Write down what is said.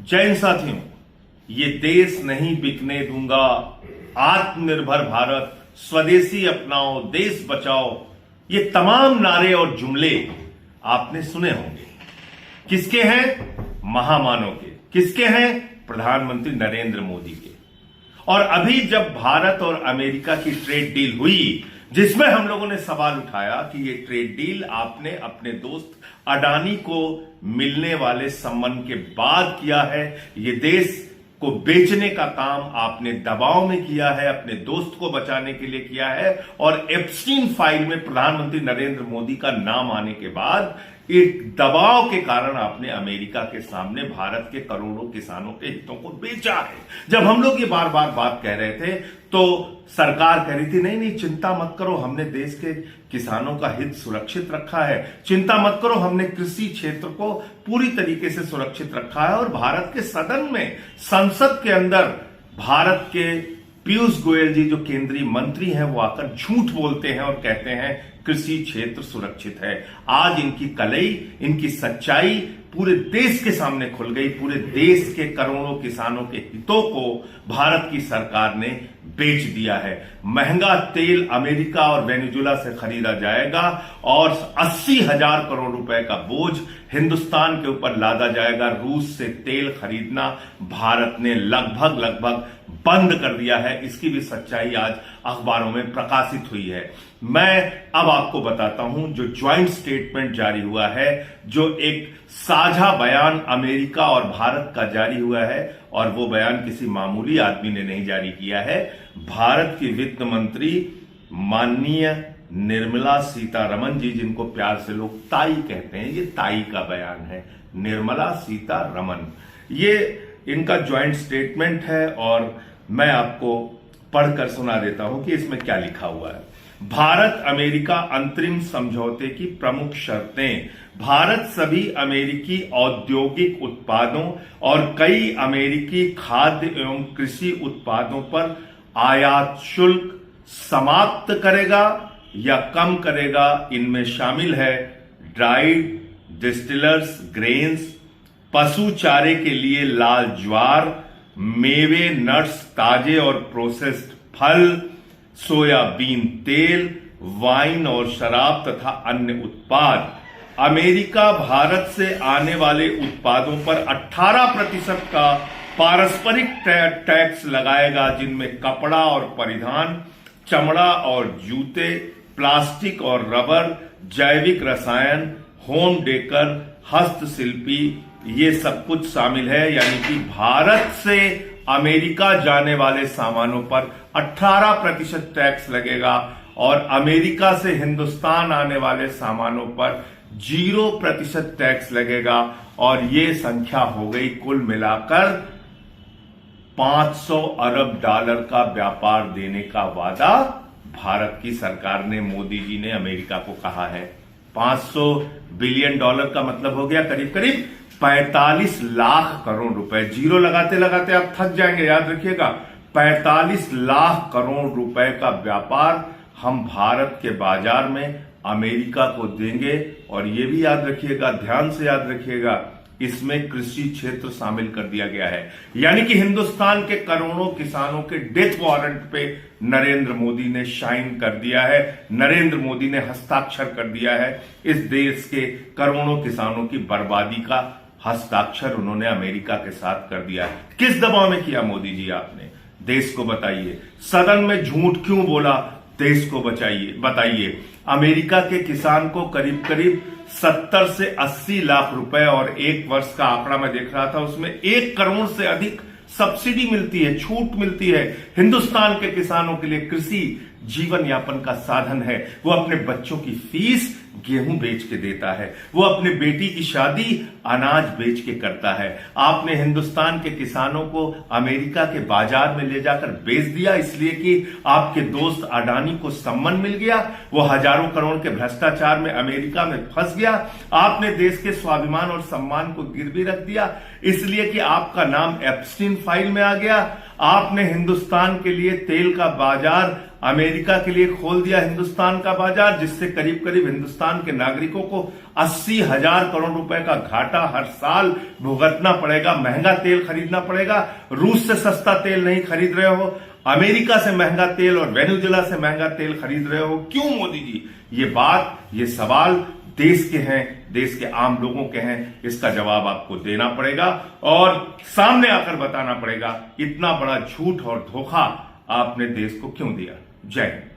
जय हिंद साथियों, ये देश नहीं बिकने दूंगा, आत्मनिर्भर भारत, स्वदेशी अपनाओ, देश बचाओ, ये तमाम नारे और जुमले आपने सुने होंगे। किसके हैं? महामानव के। किसके हैं? प्रधानमंत्री नरेंद्र मोदी के। और अभी जब भारत और अमेरिका की ट्रेड डील हुई, जिसमें हम लोगों ने सवाल उठाया कि ये ट्रेड डील आपने अपने दोस्त अडानी को मिलने वाले सम्मान के बाद किया है, ये देश को बेचने का काम आपने दबाव में किया है, अपने दोस्त को बचाने के लिए किया है, और एप्स्टीन फाइल में प्रधानमंत्री नरेंद्र मोदी का नाम आने के बाद एक दबाव के कारण आपने अमेरिका के सामने भारत के करोड़ों किसानों के हितों को बेचा है। जब हम लोग ये बार बार बात कह रहे थे तो सरकार कह रही थी नहीं चिंता मत करो, हमने देश के किसानों का हित सुरक्षित रखा है, चिंता मत करो, हमने कृषि क्षेत्र को पूरी तरीके से सुरक्षित रखा है। और भारत के सदन में, संसद के अंदर भारत के पीयूष गोयल जी जो केंद्रीय मंत्री हैं, वो आकर झूठ बोलते हैं और कहते हैं कृषि क्षेत्र सुरक्षित है। आज इनकी कलई, इनकी सच्चाई पूरे देश के सामने खुल गई। पूरे देश के करोड़ों किसानों के हितों को भारत की सरकार ने बेच दिया है। महंगा तेल अमेरिका और वेनेजुएला से खरीदा जाएगा और 80,000 करोड़ रुपए का बोझ हिंदुस्तान के ऊपर लादा जाएगा। रूस से तेल खरीदना भारत ने लगभग बंद कर दिया है। इसकी भी सच्चाई आज अखबारों में प्रकाशित हुई है। मैं अब आपको बताता हूं जो ज्वाइंट स्टेटमेंट जारी हुआ है, जो एक साझा बयान अमेरिका और भारत का जारी हुआ है, और वो बयान किसी मामूली आदमी ने नहीं जारी किया है। भारत की वित्त मंत्री माननीय निर्मला सीतारमण जी, जिनको प्यार से लोग ताई कहते हैं, ये ताई का बयान है, निर्मला सीतारमण। ये इनका ज्वाइंट स्टेटमेंट है और मैं आपको पढ़कर सुना देता हूं कि इसमें क्या लिखा हुआ है। भारत अमेरिका अंतरिम समझौते की प्रमुख शर्तें। भारत सभी अमेरिकी औद्योगिक उत्पादों और कई अमेरिकी खाद्य एवं कृषि उत्पादों पर आयात शुल्क समाप्त करेगा या कम करेगा। इनमें शामिल है ड्राइड डिस्टिलर्स ग्रेन्स, पशु चारे के लिए लाल ज्वार, मेवे, नट्स, ताजे और प्रोसेस्ड फल, सोयाबीन तेल, वाइन और शराब तथा अन्य उत्पाद। अमेरिका भारत से आने वाले उत्पादों पर 18% का पारस्परिक टैक्स लगाएगा, जिनमें कपड़ा और परिधान, चमड़ा और जूते, प्लास्टिक और रबर, जैविक रसायन, होम डेकर, हस्तशिल्पी, ये सब कुछ शामिल है। यानी कि भारत से अमेरिका जाने वाले सामानों पर 18% टैक्स लगेगा और अमेरिका से हिंदुस्तान आने वाले सामानों पर 0% टैक्स लगेगा। और ये संख्या हो गई कुल मिलाकर 500 अरब डॉलर का व्यापार देने का वादा भारत की सरकार ने, मोदी जी ने अमेरिका को कहा है। 500 बिलियन डॉलर का मतलब हो गया करीब 45 लाख करोड़ रुपए। जीरो लगाते लगाते आप थक जाएंगे, याद रखिएगा। 45 लाख करोड़ रुपए का व्यापार हम भारत के बाजार में अमेरिका को देंगे। और यह भी याद रखिएगा, ध्यान से याद रखिएगा, इसमें कृषि क्षेत्र शामिल कर दिया गया है। यानी कि हिंदुस्तान के करोड़ों किसानों के डेथ वारंट पे नरेंद्र मोदी ने साइन कर दिया है, नरेंद्र मोदी ने हस्ताक्षर कर दिया है। इस देश के करोड़ों किसानों की बर्बादी का हस्ताक्षर उन्होंने अमेरिका के साथ कर दिया है। किस दबाव में किया मोदी जी आपने? देश को बताइए। सदन में झूठ क्यों बोला? देश को बताइए। अमेरिका के किसान को करीब 70 से 80 लाख रुपए और एक वर्ष का आंकड़ा मैं देख रहा था, उसमें 1 करोड़ से अधिक सब्सिडी मिलती है, छूट मिलती है। हिंदुस्तान के किसानों के लिए कृषि जीवन यापन का साधन है। वो अपने बच्चों की फीस गेहूं बेच के देता है, वो अपने बेटी की शादी अनाज बेच के करता है। आपने हिंदुस्तान के किसानों को अमेरिका के बाजार में ले जाकर बेच दिया इसलिए कि आपके दोस्त अडानी को सम्मान मिल गया, वो हजारों करोड़ के भ्रष्टाचार में अमेरिका में फंस गया। आपने देश के स्वाभिमान और सम्मान को गिरवी रख दिया इसलिए कि आपका नाम एप्स्टीन फाइल में आ गया। आपने हिंदुस्तान के लिए तेल का बाजार अमेरिका के लिए खोल दिया हिंदुस्तान का बाजार, जिससे करीब करीब हिंदुस्तान के नागरिकों को 80,000 करोड़ रुपए का घाटा हर साल भुगतना पड़ेगा। महंगा तेल खरीदना पड़ेगा। रूस से सस्ता तेल नहीं खरीद रहे हो, अमेरिका से महंगा तेल और वेनेजुएला से महंगा तेल खरीद रहे हो। क्यों मोदी जी? ये सवाल देश के हैं, देश के आम लोगों के हैं। इसका जवाब आपको देना पड़ेगा और सामने आकर बताना पड़ेगा इतना बड़ा झूठ और धोखा आपने देश को क्यों दिया। जय हिंद।